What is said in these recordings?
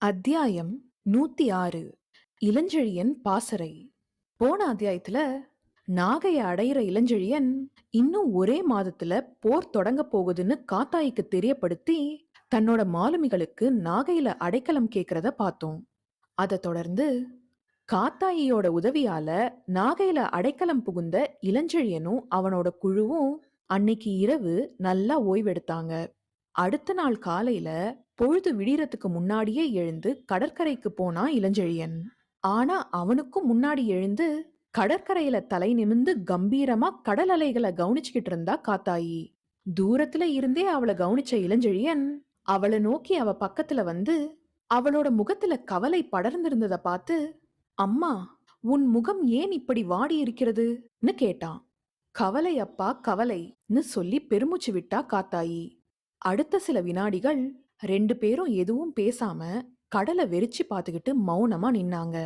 அத்தியாயம் 106. இளஞ்செழியன் பாசறை. போன அத்தியாயத்துல நாகைய அடையிற இளஞ்செழியன் இன்னும் ஒரே மாதத்துல போர் தொடங்க போகுதுன்னு காத்தாய்க்கு தெரியப்படுத்தி தன்னோட மாலுமிகளுக்கு நாகையில அடைக்கலம் கேக்குறத பார்த்தோம். அத தொடர்ந்து காத்தாயியோட உதவியால நாகையில அடைக்கலம் புகுந்த இளஞ்செழியனும் அவனோட குழுவும் அன்னைக்கு இரவு நல்லா ஓய்வெடுத்தாங்க. அடுத்த நாள் காலையில பொழுது விடியறதுக்கு முன்னாடியே எழுந்து கடற்கரைக்கு போனான் இளஞ்செழியன். ஆனா அவனுக்கும் முன்னாடி எழுந்து கடற்கரையில தலை நிமிர்ந்து கம்பீரமா கடல் அலைகளை கவனிச்சுக்கிட்டு இருந்தா காத்தாயி. தூரத்துல இருந்தே அவளை கவனிச்ச இளஞ்செழியன் அவளை நோக்கி அவ பக்கத்துல வந்து அவளோட முகத்துல கவலை படர்ந்திருந்தத பார்த்து, அம்மா, உன் முகம் ஏன் இப்படி வாடி இருக்கிறதுன்னு கேட்டான். கவலை அப்பா, கவலைன்னு சொல்லி பெருமூச்சு விட்டா காத்தாயி. அடுத்த சில வினாடிகள் 2 பேரும் எதுவும் பேசாம கடலை வெறிச்சு பார்த்துக்கிட்டு மௌனமா நின்னாங்க.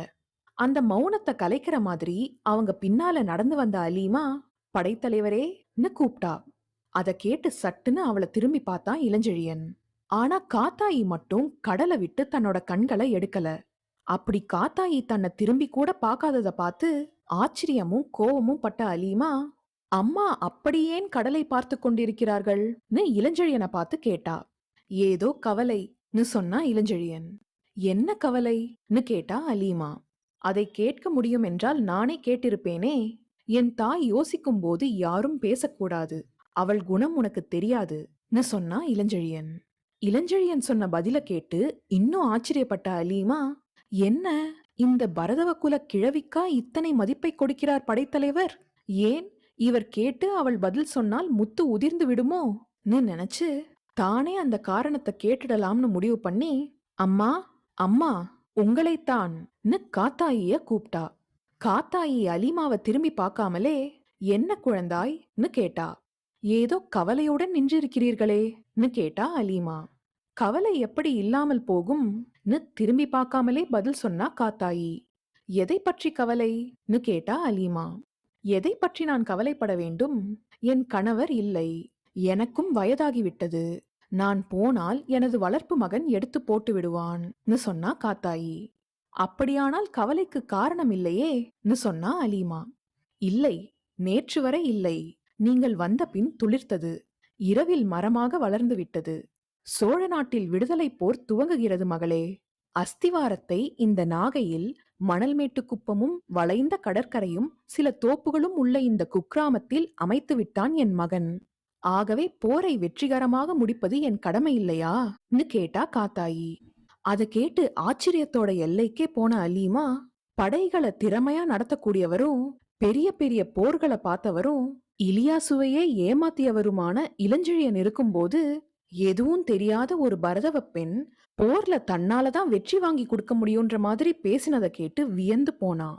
அந்த மௌனத்தை கலைக்கிற மாதிரி அவங்க பின்னால நடந்து வந்த அலீமா, படைத்தலைவரேன்னு கூப்பிட்டா. அத கேட்டு சட்டுன்னு அவளை திரும்பி பார்த்தான் இளஞ்செழியன். ஆனா காத்தாயி மட்டும் கடலை விட்டு தன்னோட கண்களை எடுக்கல. அப்படி காத்தாயி தன்னை திரும்பி கூட பார்க்காதத பார்த்து ஆச்சரியமும் கோவமும் பட்ட அலீமா, அம்மா அப்படி ஏன் கடலை பார்த்து கொண்டிருக்கிறார்கள்னு இளஞ்செழியனை பார்த்து கேட்டா. ஏதோ கவலைன்னு சொன்னா இளஞ்செழியன். என்ன கவலைன்னு கேட்டா அலீமா. அதை கேட்க முடியும் என்றால் நானே கேட்டிருப்பேனே. என் தாய் யோசிக்கும் போது யாரும் பேசக்கூடாது, அவள் குணம் உனக்கு தெரியாதுன்னு சொன்னா இளஞ்செழியன். இளஞ்செழியன் சொன்ன பதில கேட்டு இன்னும் ஆச்சரியப்பட்ட அலீமா, என்ன இந்த பரதவ குல கிழவிக்கா இத்தனை மதிப்பை கொடுக்கிறார் படைத்தலைவர்? ஏன் இவர் கேட்டு அவள் பதில் சொன்னால் முத்து உதிர்ந்து விடுமோன்னு நினைச்சு தானே அந்த காரணத்தை கேட்டுடலாம்னு முடிவு பண்ணி, அம்மா, அம்மா, உங்களைத்தான்னு காத்தாயிய கூப்பிட்டா. காத்தாயி அலீமாவை திரும்பி பார்க்காமலே, என்ன குழந்தாய்ன்னு கேட்டா. ஏதோ கவலையுடன் நின்றிருக்கிறீர்களேன்னு கேட்டா அலீமா. கவலை எப்படி இல்லாமல் போகும்னு திரும்பி பார்க்காமலே பதில் சொன்னா காத்தாயி. எதை பற்றி கவலைன்னு கேட்டா அலீமா. எதை பற்றி நான் கவலைப்பட வேண்டும்? என் கணவர் இல்லை, எனக்கும் வயதாகிவிட்டது, நான் போனால் எனது வளர்ப்பு மகன் எடுத்து போட்டு விடுவான்னு சொன்னா காத்தாயி. அப்படியானால் கவலைக்கு காரணம் இல்லையேன்னு சொன்னா அலீமா. இல்லை, நேற்று வரை இல்லை, நீங்கள் வந்த பின் துளிர்த்தது, இரவில் மரமாக வளர்ந்து விட்டது. சோழ நாட்டில் விடுதலை போர் துவங்குகிறது மகளே. அஸ்திவாரத்தை இந்த நாகையில் மணல் மேட்டு குப்பமும் வளைந்த கடற்கரையும் சில தோப்புகளும் உள்ள இந்த குக்கிராமத்தில் அமைத்து விட்டான் என் மகன். ஆகவே போரை வெற்றிகரமாக முடிப்பது என் கடமை இல்லையான்னு கேட்டா காத்தாயி. அதை கேட்டு ஆச்சரியத்தோட எல்லைக்கே போன அலீமா, படைகளை திறமையா நடத்தக்கூடியவரும் பெரிய பெரிய போர்களை பார்த்தவரும் இலியாசுவையே ஏமாத்தியவருமான இளஞ்செழியன் இருக்கும்போது எதுவும் தெரியாத ஒரு பரதவ பெண் போர்ல தன்னாலதான் வெற்றி வாங்கி கொடுக்க முடியுன்ற மாதிரி பேசினதை கேட்டு வியந்து போனான்.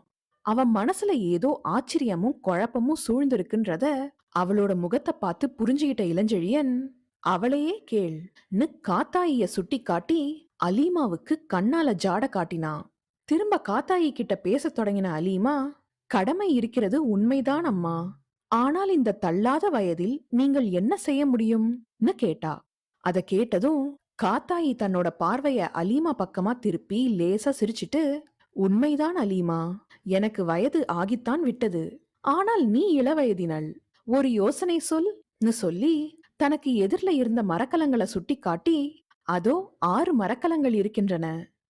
அவன் மனசுல ஏதோ ஆச்சரியமும் குழப்பமும் சூழ்ந்திருக்குன்றத அவளோட முகத்தை பார்த்து புரிஞ்சுகிட்ட இளஞ்செழியன், அவளையே கேள்னு காத்தாயிய சுட்டி காட்டி அலீமாவுக்கு கண்ணால ஜாட காட்டினான். திரும்ப காத்தாயி கிட்ட பேச தொடங்கின அலீமா, கடமை இருக்கிறது உண்மைதான் அம்மா, ஆனால் இந்த தள்ளாத வயதில் நீங்கள் என்ன செய்ய முடியும்னு கேட்டா. அத கேட்டதும் காத்தாயி தன்னோட பார்வைய அலீமா பக்கமா திருப்பி லேசா சிரிச்சிட்டு, உண்மைதான் அலீமா, எனக்கு வயது ஆகித்தான் விட்டது, ஆனால் நீ இளவயதினள், ஒரு யோசனை சொல்னு சொல்லி தனக்கு எதிரில இருந்த மரக்கலங்களை சுட்டி காட்டி, அதோ 6 மரக்கலங்கள் இருக்கின்றன,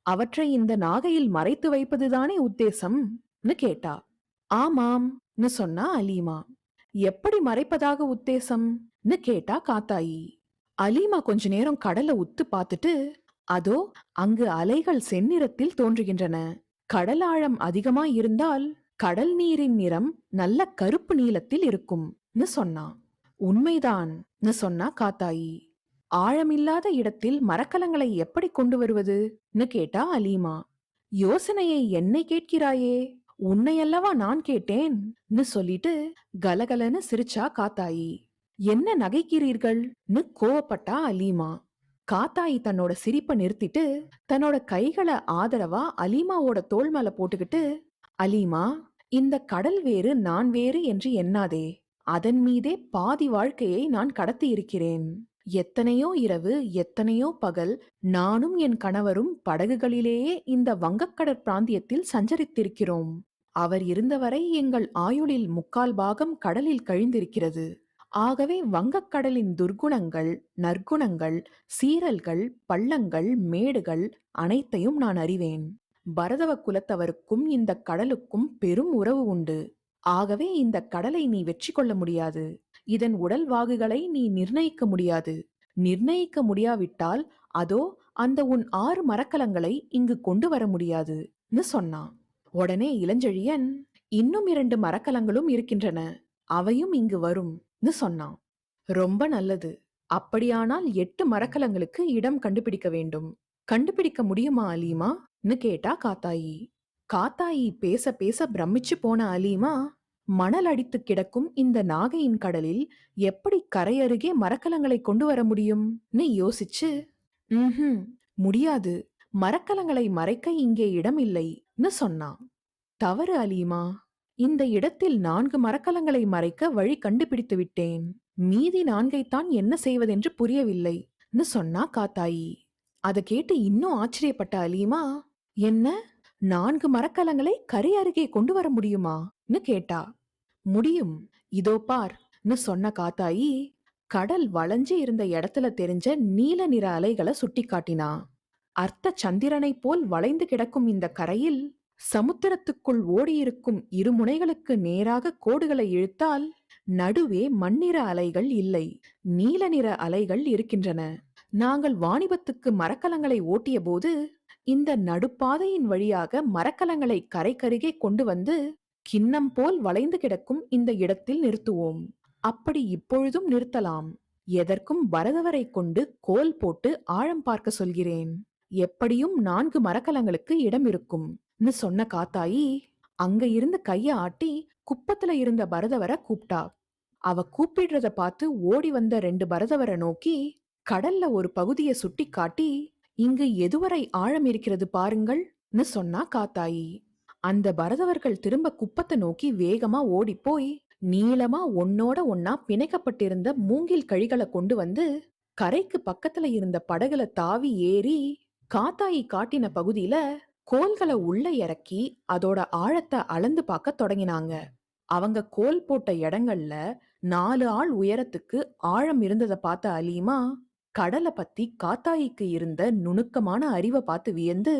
அவற்றை இந்த நாகையில் மறைத்து வைப்பதுதானே உத்தேசம்னு கேட்டா. ஆமாம்னு சொன்னா அலீமா. எப்படி மறைப்பதாக உத்தேசம்னு கேட்டா காத்தாயி. அலீமா கொஞ்ச நேரம் கடலை உத்து பார்த்துட்டு, அதோ அங்கு அலைகள் செந்நிறத்தில் தோன்றுகின்றன, கடல் ஆழம் அதிகமா இருந்தால் கடல் நீரின் நிறம் நல்ல கருப்பு நீலத்தில் இருக்கும்னு சொன்னான். உண்மைதான்னு சொன்னா காத்தாயி. ஆழமில்லாத இடத்தில் மரக்கலங்களை எப்படி கொண்டு வருவதுன்னு கேட்டா அலீமா. யோசனையை என்னை கேட்கிறாயே, உன்னையல்லவா நான் கேட்டேன்னு சொல்லிட்டு கலகலன்னு சிரிச்சா காத்தாயி. என்ன நகைக்கிறீர்கள்னு கோவப்பட்டா அலீமா. காத்தாயி தன்னோட சிரிப்பை நிறுத்திட்டு தன்னோட கைகளை ஆதரவா அலீமாவோட தோள் மேல போட்டுக்கிட்டு, அலீமா, இந்த கடல் வேறு நான் வேறு என்று எண்ணாதே, அதன் மீதே பாதி வாழ்க்கையை நான் கடத்தி இருக்கிறேன். எத்தனையோ இரவு, எத்தனையோ பகல் நானும் என் கணவரும் படகுகளிலேயே இந்த வங்கக்கடற் பிராந்தியத்தில் சஞ்சரித்திருக்கிறோம். அவர் இருந்தவரை எங்கள் ஆயுளில் 3/4 கடலில் கழிந்திருக்கிறது. ஆகவே வங்கக்கடலின் துர்க்குணங்கள், நற்குணங்கள், சீறல்கள், பள்ளங்கள், மேடுகள் அனைத்தையும் நான் அறிவேன். பரதவ குலத்தவருக்கும் இந்த கடலுக்கும் பெரும் உறவு உண்டு. ஆகவே இந்த கடலை நீ வெற்றி கொள்ள முடியாது. இதன் உடல் வாகுகளை நீ நிர்ணயிக்க முடியாது. நிர்ணயிக்க முடியாவிட்டால் அதோ அந்த உன் 6 மரக்கலங்களை இங்கு கொண்டு வர முடியாதுன்னு சொன்னான். உடனே இளஞ்செழியன், இன்னும் 2 மரக்கலங்களும் இருக்கின்றன, அவையும் இங்கு வரும்னு சொன்னான். ரொம்ப நல்லது. அப்படியானால் 8 மரக்கலங்களுக்கு இடம் கண்டுபிடிக்க வேண்டும். கண்டுபிடிக்க முடியுமா அலீமான்னு கேட்டா காத்தாயி. காத்தாயி பேச பேச பிரமிச்சு போன அலீமா, மணல் அடித்து கிடக்கும் இந்த நாகையின் கடலில் எப்படி கரையருகே மரக்கலங்களை கொண்டு வர முடியும்னு யோசிச்சு, முடியாது, மரக்கலங்களை மறைக்க இங்கே இடம் இல்லைன்னு சொன்னான். தவறு அலீமா, இந்த இடத்தில் 4 மரக்கலங்களை மறைக்க வழி கண்டுபிடித்து விட்டேன். மீதி 4ஐத்தான் என்ன செய்வதென்று புரியவில்லைன்னு சொன்னா காத்தாயி. அதை கேட்டு இன்னும் ஆச்சரியப்பட்ட அலீமா, என்ன, 4 மரக்கலங்களை கரை அருகே கொண்டு வர முடியுமான்னு கேட்டா. முடியும், இதோ பார்ன்னு சொன்ன காத்தாயி கடல் வளைஞ்சு இருந்த இடத்துல தெரிஞ்ச நீல நிற அலைகளை சுட்டி காட்டினா. அர்த்த சந்திரனை போல் வளைந்து கிடக்கும் இந்த கரையில் சமுத்திரத்துக்குள் ஓடியிருக்கும் இரு முனைகளுக்கு நேராக கோடுகளை இழுத்தால் நடுவே மண்ணிற அலைகள் இல்லை, நீல நிற அலைகள் இருக்கின்றன. நாங்கள் வாணிபத்துக்கு மரக்கலங்களை ஓட்டிய போது இந்த நடுப்பாதையின் வழியாக மரக்கலங்களை கரைக்கருகே கொண்டு வந்து கிண்ணம் போல் வளைந்து கிடக்கும் இந்த இடத்தில் நிறுத்துவோம். அப்படி இப்பொழுதும் நிறுத்தலாம். எதற்கும் பரதவரை கொண்டு கோல் போட்டு ஆழம் பார்க்க சொல்கிறேன். எப்படியும் 4 மரக்கலங்களுக்கு இடம் இருக்கும்னு சொன்ன காத்தாயி அங்க இருந்து கைய ஆட்டி குப்பத்துல இருந்த பரதவரை கூப்பிட்டா. அவ கூப்பிடுறத பார்த்து ஓடி வந்த 2 பரதவரை நோக்கி கடல்ல ஒரு பகுதியை சுட்டி காட்டி, இங்கு எதுவரை ஆழம் இருக்கிறது பாருங்கள்னு சொன்னா காத்தாயி. அந்த பரதவர்கள் திரும்ப குப்பத்தை நோக்கி வேகமா ஓடிப்போய் நீளமா ஒன்னோட ஒன்னா பிணைக்கப்பட்டிருந்த மூங்கில் கழிகளை கொண்டு வந்து கரைக்கு பக்கத்துல இருந்த படகுல தாவி ஏறி காத்தாயி காட்டின பகுதியில கோல்களை உள்ள இறக்கி அதோட ஆழத்தை அளந்து பார்க்க தொடங்கினாங்க. அவங்க கோல் போட்ட இடங்கள்ல 4 ஆள் உயரத்துக்கு ஆழம் இருந்ததை பார்த்த அலீமா கடலை பத்தி காத்தாயிக்கு இருந்த நுணுக்கமான அறிவை பார்த்து வியந்து,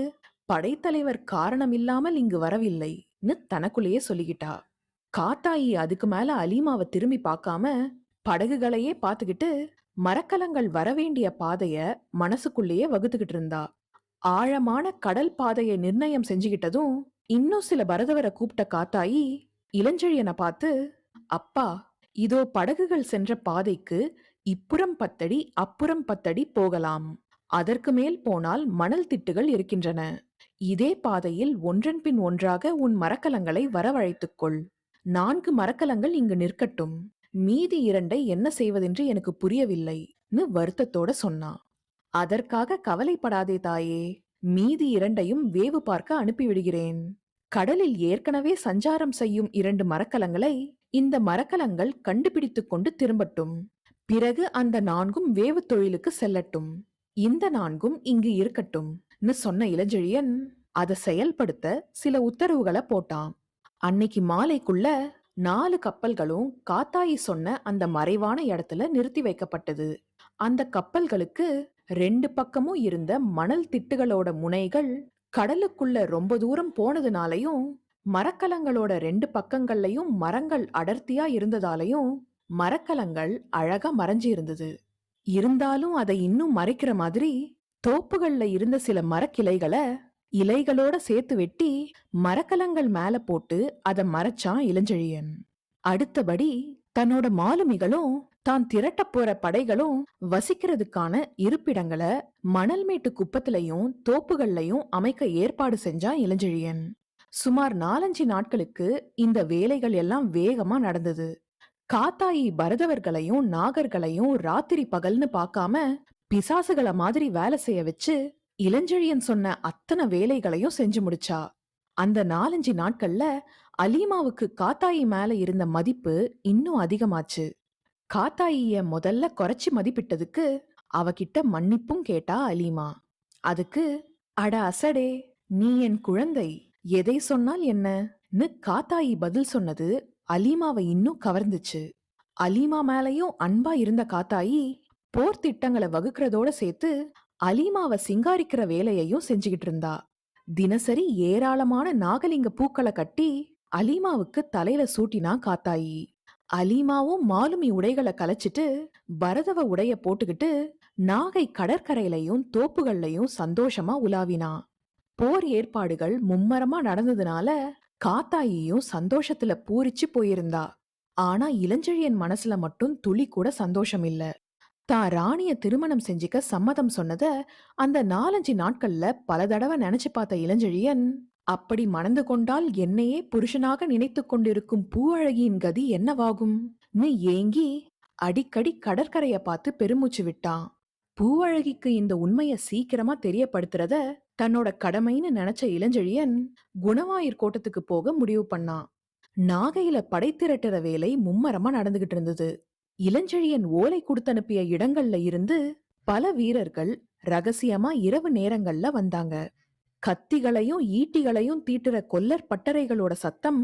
படைத்தலைவர் காரணமில்லாமல் இங்கு வரவில்லைன்னு தனக்குள்ளேயே சொல்லிக்கிட்டா. காத்தாயி அதுக்கு மேல அலீமாவை திரும்பி பார்க்காம படகுகளையே பார்த்துக்கிட்டு மரக்கலங்கள் வரவேண்டிய பாதைய மனசுக்குள்ளேயே வகுத்துக்கிட்டு இருந்தா. ஆழமான கடல் பாதையை நிர்ணயம் செஞ்சுக்கிட்டதும் இன்னும் சில பரதவரை கூப்பிட்ட காத்தாயி இளஞ்செழியனை பார்த்து, அப்பா, இதோ படகுகள் சென்ற பாதைக்கு இப்புறம் 10 அடி அப்புறம் 10 அடி போகலாம். அதற்கு மேல் போனால் மணல் திட்டுகள் இருக்கின்றன. இதே பாதையில் ஒன்றன் பின் ஒன்றாக உன் மரக்கலங்களை வரவழைத்துக்கொள். 4 மரக்கலங்கள் இங்கு நிற்கட்டும். மீதி 2ஐ என்ன செய்வதென்று எனக்கு புரியவில்லைன்னு வருத்தத்தோட சொன்னான். அதற்காக கவலைப்படாதே தாயே, மீதி 2ஐயும் வேவு பார்க்க அனுப்பிவிடுகிறேன். கடலில் ஏற்கனவே சஞ்சாரம் செய்யும் 2 மரக்கலங்களை இந்த மரக்கலங்கள் கண்டுபிடித்துக் கொண்டு திரும்பட்டும். பிறகு அந்த 4ம் வேவு தொழிலுக்கு செல்லட்டும். இந்த 4ம் இங்கு இருக்கட்டும்னு சொன்ன இளஞ்செழியன் அதை செயல்படுத்த சில உத்தரவுகளை போட்டான். அன்னைக்கு மாலைக்குள்ள 4 கப்பல்களும் காத்தாயி சொன்ன அந்த மறைவான இடத்துல நிறுத்தி வைக்கப்பட்டது. அந்த கப்பல்களுக்கு 2 பக்கமும் இருந்த மணல் திட்டுகளோட முனைகள் கடலுக்குள்ள ரொம்ப தூரம் போனதுனாலையும் மரக்கலங்களோட 2 பக்கங்கள்லயும் மரங்கள் அடர்த்தியா இருந்ததாலையும் மரக்கலங்கள் அழகா மறைஞ்சு இருந்தது. இருந்தாலும் அதை இன்னும் மறைக்கிற மாதிரி தோப்புகள்ல இருந்த சில மரக்கிளைகளை இலைகளோட சேர்த்து வெட்டி மரக்கலங்கள் மேல போட்டு அதை மறைச்சான் இளஞ்செழியன். அடுத்தபடி தன்னோட மாலுமிகளும் தான் திரட்ட போற படைகளும் வசிக்கிறதுக்கான இருப்பிடங்களை மணல் மேட்டு குப்பத்திலையும் தோப்புகள்லையும் அமைக்க ஏற்பாடு செஞ்சான் இளஞ்செழியன். சுமார் 4-5 நாட்களுக்கு இந்த வேலைகள் எல்லாம் வேகமா நடந்தது. காத்தாயி பரதவர்களையும் நாகர்களையும் ராத்திரி பகல்னு பார்க்காம பிசாசுகளை மாதிரி வேலை செய்ய வச்சு இளஞ்செழியன் சொன்ன அத்தனை வேலைகளையும் செஞ்சு முடிச்சா. அந்த 4-5 நாட்கள்ல அலீமாவுக்கு காத்தாயி மேல இருந்த மதிப்பு இன்னும் அதிகமாச்சு. காத்தாயிய முதல்ல குறைச்சு மதிப்பிட்டதுக்கு அவகிட்ட மன்னிப்பும் கேட்டா அலீமா. அதுக்கு, அட அசடே, நீ என் குழந்தை, எதை சொன்னால் என்னன்னு காத்தாயி பதில் சொன்னது அலீமாவை இன்னும் கவர்ந்துச்சு. அலீமா மேலயும் அன்பா இருந்த காத்தாயி போர் திட்டங்களை வகுக்கிறதோட சேர்த்து அலீமாவை சிங்காரிக்கிற வேலையையும் செஞ்சுகிட்டு இருந்தா. தினசரி ஏராளமான நாகலிங்க பூக்களை கட்டி அலீமாவுக்கு தலையில சூட்டினா காத்தாயி. அலீமாவும் மாலுமி உடைகளை கலைச்சிட்டு பரதவ உடைய போட்டுக்கிட்டு நாகை கடற்கரையிலையும் தோப்புகள்லையும் சந்தோஷமா உலாவினா. போர் ஏற்பாடுகள் மும்மரமா நடந்ததுனால காத்தாயியும் சந்தோஷத்துல பூரிச்சு போயிருந்தா. ஆனா இளஞ்செழியன் மனசுல மட்டும் துளி கூட சந்தோஷம் இல்ல. தான் ராணிய திருமணம் செஞ்சுக்க சம்மதம் சொன்னத அந்த 4-5 நாட்கள்ல பல தடவை நினைச்சு பார்த்த இளஞ்செழியன், அப்படி மணந்து கொண்டால் என்னையே புருஷனாக நினைத்துக் கொண்டிருக்கும் பூவழகியின் கதி என்னவாகும் ஏங்கி அடிக்கடி கடற்கரைய பார்த்து பெருமூச்சு விட்டான். பூவழகிக்கு இந்த உண்மைய சீக்கிரமா தெரியப்படுத்துறத தன்னோட கடமைன்னு நினைச்ச இளஞ்செழியன் குணவாயூர் கோட்டத்துக்கு போக முடிவு பண்ணான். நாகையில படை திரட்டுற வேலை மும்மரமா நடந்துகிட்டு இருந்தது. இளஞ்செழியன் ஓலை கொடுத்தனுப்பிய இடங்கள்ல இருந்து பல வீரர்கள் ரகசியமா இரவு நேரங்கள்ல வந்தாங்க. கத்திகளையும் ஈட்டிகளையும் தீட்டுற கொல்லர் பட்டறைகளோட சத்தம்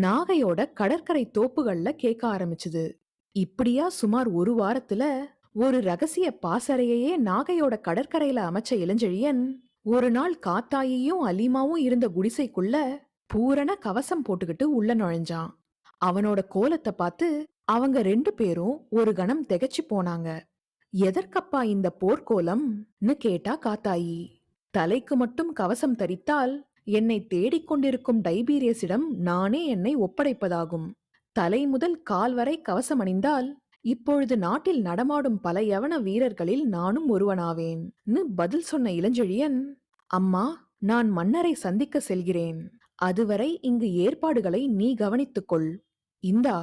நாகையோட கடற்கரை தோப்புகள்ல கேட்க ஆரம்பிச்சுது. இப்படியா சுமார் ஒரு வாரத்துல ஒரு ரகசிய பாசறையே நாகையோட கடற்கரையில அமைச்ச இளஞ்செழியன் ஒரு நாள் காத்தாயியும் அலீமாவும் இருந்த குடிசைக்குள்ள பூரண கவசம் போட்டுக்கிட்டு உள்ள நுழைஞ்சான். அவனோட கோலத்தை பார்த்து அவங்க 2 பேரும் ஒரு கணம் திகைச்சு போனாங்க. எதற்கப்பா இந்த போர்க்கோலம்னு கேட்டா காத்தாயி. தலைக்கு மட்டும் கவசம் தரித்தால் என்னை தேடிக்கொண்டிருக்கும் டைபீரியஸிடம் நானே என்னை ஒப்படைப்பதாகும். தலை முதல் கால் வரை கவசம் அணிந்தால் இப்பொழுது நாட்டில் நடமாடும் பல யவன வீரர்களில் நானும் ஒருவனாவேன் பதில் சொன்ன இளஞ்செழியன், அம்மா, நான் மன்னரை சந்திக்க செல்கிறேன். அதுவரை இங்கு ஏற்பாடுகளை நீ கவனித்துக்கொள். இந்தா,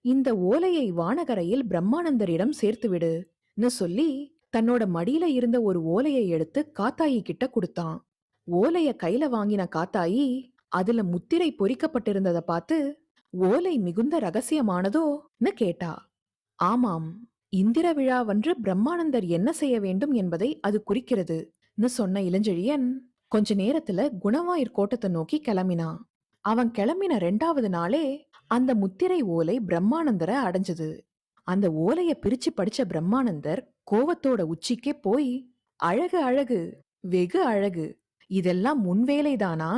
இந்த ஓலையை வானகரையில் பிரம்மானந்தரிடம் சேர்த்துவிடுன்னு சொல்லி தன்னோட மடியில இருந்த ஒரு ஓலையை எடுத்து காத்தாயி கிட்ட கொடுத்தான். ஓலைய கையில வாங்கின காத்தாயி அதுல முத்திரை பொறிக்கப்பட்டிருந்தத பார்த்து, ஓலை மிகுந்த ரகசியமானதோன்னு கேட்டா. ஆமாம், இந்திர விழாவன்று பிரம்மானந்தர் என்ன செய்ய வேண்டும் என்பதை அது குறிக்கிறதுன்னு சொன்ன இளஞ்செழியன் கொஞ்ச நேரத்துல குணவாயூர் கோட்டத்தை நோக்கி கிளம்பினான். அவன் கிளம்பின 2வது நாளே அந்த முத்திரை ஓலை பிரம்மானந்தரை அடைஞ்சது. அந்த ஓலைய பிரிச்சு படிச்ச பிரம்மானந்தர் கோவத்தோட உச்சிக்கே போய், அழகு அழகு, வெகு அழகு, இதெல்லாம் முன்வேலைதானா,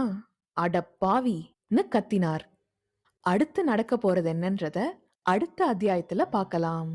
அடப்பாவின்னு கத்தினார். அடுத்து நடக்க போறது என்னன்றத அடுத்த அத்தியாயத்துல பார்க்கலாம்.